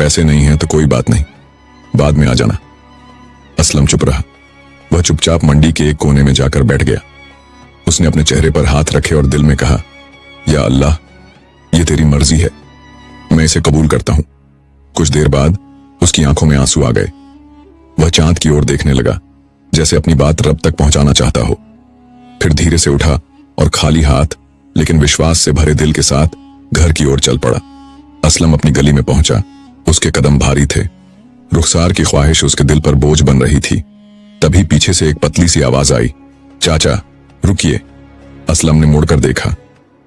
पैसे नहीं हैं तो कोई बात नहीं, बाद में आ जाना। असलम चुप रहा। वह चुपचाप मंडी के एक कोने में जाकर बैठ गया। उसने अपने चेहरे पर हाथ रखे और दिल में कहा, या अल्लाह, ये तेरी मर्जी है, मैं इसे कबूल करता हूं। कुछ देर बाद उसकी आंखों में आंसू आ गए। वह चांद की ओर देखने लगा, जैसे अपनी बात रब तक पहुंचाना चाहता हो। फिर धीरे से उठा और खाली हाथ लेकिन विश्वास से भरे दिल के साथ घर की ओर चल पड़ा। असलम अपनी गली में पहुंचा। उसके कदम भारी थे। रुखसार की ख्वाहिश उसके दिल पर बोझ बन रही थी। तभी पीछे से एक पतली सी आवाज आई, चाचा रुकिए। असलम ने मुड़कर देखा।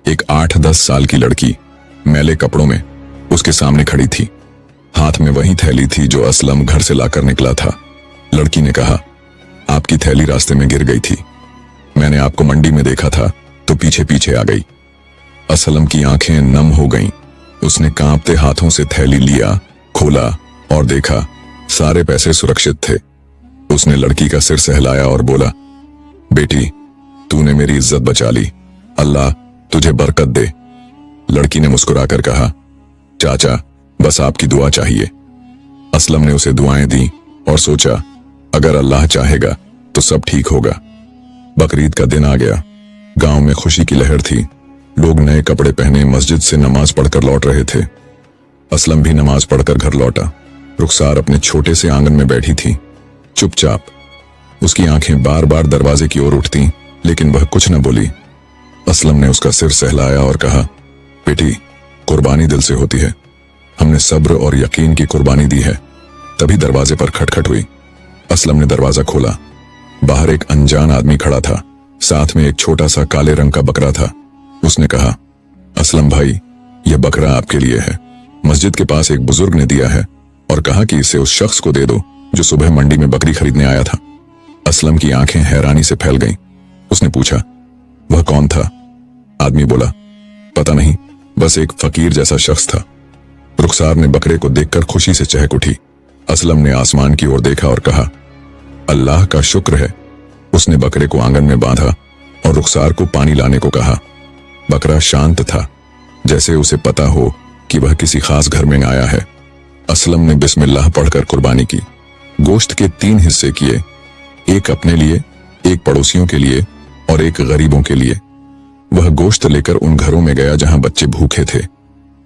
एक 8-10 साल की लड़की मैले कपड़ों में उसके सामने खड़ी थी। हाथ में वही थैली थी जो असलम घर से लाकर निकला था। लड़की ने कहा, आपकी थैली रास्ते में गिर गई थी, मैंने आपको मंडी में देखा था तो पीछे पीछे आ गई। असलम की आंखें नम हो गईं। उसने कांपते हाथों से थैली लिया, खोला और देखा सारे पैसे सुरक्षित थे। उसने लड़की का सिर सहलाया और बोला, बेटी तूने मेरी इज्जत बचा ली, अल्लाह तुझे बरकत दे। लड़की ने मुस्कुराकर कहा, चाचा बस आपकी दुआ चाहिए। असलम ने उसे दुआएं दी और सोचा, अगर अल्लाह चाहेगा तो सब ठीक होगा। बकरीद का दिन आ गया। गांव में खुशी की लहर थी। लोग नए कपड़े पहने मस्जिद से नमाज पढ़कर लौट रहे थे। असलम भी नमाज पढ़कर घर लौटा। रुखसार अपने छोटे से आंगन में बैठी थी, चुपचाप। उसकी आंखें बार बार दरवाजे की ओर उठती, लेकिन वह कुछ न बोली। असलम ने उसका सिर सहलाया और कहा, बेटी कुर्बानी दिल से होती है, हमने सब्र और यकीन की कुर्बानी दी है। तभी दरवाजे पर खटखट हुई। असलम ने दरवाजा खोला। बाहर एक अनजान आदमी खड़ा था, साथ में एक छोटा सा काले रंग का बकरा था। उसने कहा, असलम भाई यह बकरा आपके लिए है, मस्जिद के पास एक बुजुर्ग ने दिया है और कहा कि इसे उस शख्स को दे दो जो सुबह मंडी में बकरी खरीदने आया था। असलम की आंखें हैरानी से फैल गईं। उसने पूछा, वह कौन था? आदमी बोला, पता नहीं, बस एक फकीर जैसा शख्स था। रुखसार ने बकरे को देखकर खुशी से चहक उठी। असलम ने आसमान की ओर देखा और कहा, अल्लाह का शुक्र है। उसने बकरे को आंगन में बांधा और रुखसार को पानी लाने को कहा। बकरा शांत था, जैसे उसे पता हो कि वह किसी खास घर में आया है। असलम ने बिस्मिल्लाह पढ़कर कुर्बानी की। गोश्त के 3 हिस्से किए, एक अपने लिए, एक पड़ोसियों के लिए और एक गरीबों के लिए। वह गोश्त लेकर उन घरों में गया जहां बच्चे भूखे थे।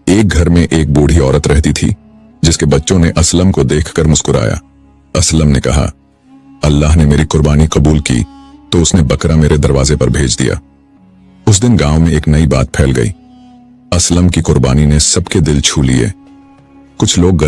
एक घर में एक बूढ़ी औरत रहती थी, जिसके बच्चों ने असलम को देखकर मुस्कुराया। असलम ने कहा, अल्लाह ने मेरी कुर्बानी कबूल की तो उसने बकरा मेरे दरवाजे पर भेज दिया। उस दिन गांव में एक नई बात फैल गई। असलम की कुर्बानी ने सबके दिल छू लिए। कुछ लोग गरीब